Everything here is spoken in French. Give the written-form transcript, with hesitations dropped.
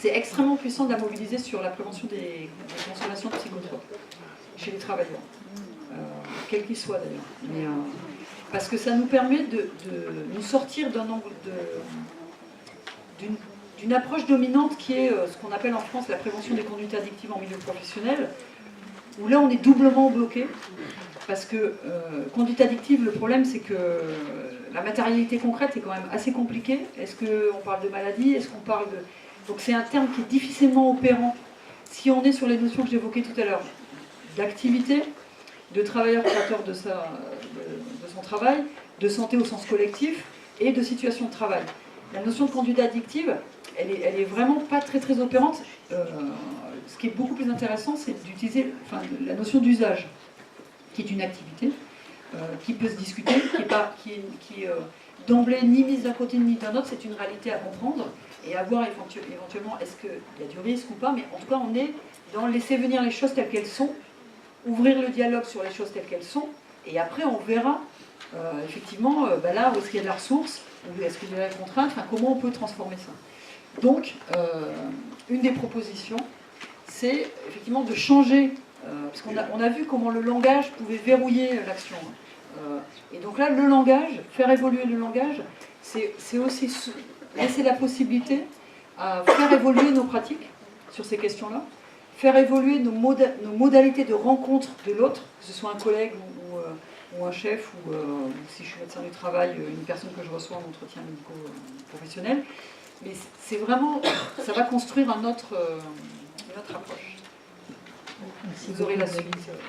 c'est extrêmement puissant de la mobiliser sur la prévention des consommations de psychotropes chez les travailleurs, quels qu'ils soient d'ailleurs. Parce que ça nous permet de nous sortir d'une approche dominante qui est ce qu'on appelle en France la prévention des conduites addictives en milieu professionnel, où là on est doublement bloqué, parce que conduite addictive, le problème c'est que la matérialité concrète est quand même assez compliquée. Est-ce qu'on parle de maladie? Est-ce qu'on parle de... Donc c'est un terme qui est difficilement opérant si on est sur les notions que j'évoquais tout à l'heure, d'activité, de travailleur créateur de son travail, de santé au sens collectif et de situation de travail. La notion de conduite addictive, elle est vraiment pas très opérante. Ce qui est beaucoup plus intéressant, c'est d'utiliser la notion d'usage, qui est une activité, qui peut se discuter, qui est d'emblée ni mise d'un côté ni d'un autre, c'est une réalité à comprendre et à voir éventuellement est-ce qu'il y a du risque ou pas, mais en tout cas on est dans laisser venir les choses telles qu'elles sont, ouvrir le dialogue sur les choses telles qu'elles sont, et après on verra effectivement là où est-ce qu'il y a de la ressource, où est-ce qu'il y a de la contrainte, comment on peut transformer ça. Donc une des propositions, c'est effectivement de changer, parce qu'on a vu comment le langage pouvait verrouiller l'action. Et donc là, le langage, faire évoluer le langage, c'est aussi laisser la possibilité à faire évoluer nos pratiques sur ces questions-là, faire évoluer nos modalités de rencontre de l'autre, que ce soit un collègue ou un chef, ou si je suis médecin du travail, une personne que je reçois en entretien médico-professionnel. Mais c'est vraiment, ça va construire une autre approche. Vous aurez la suite.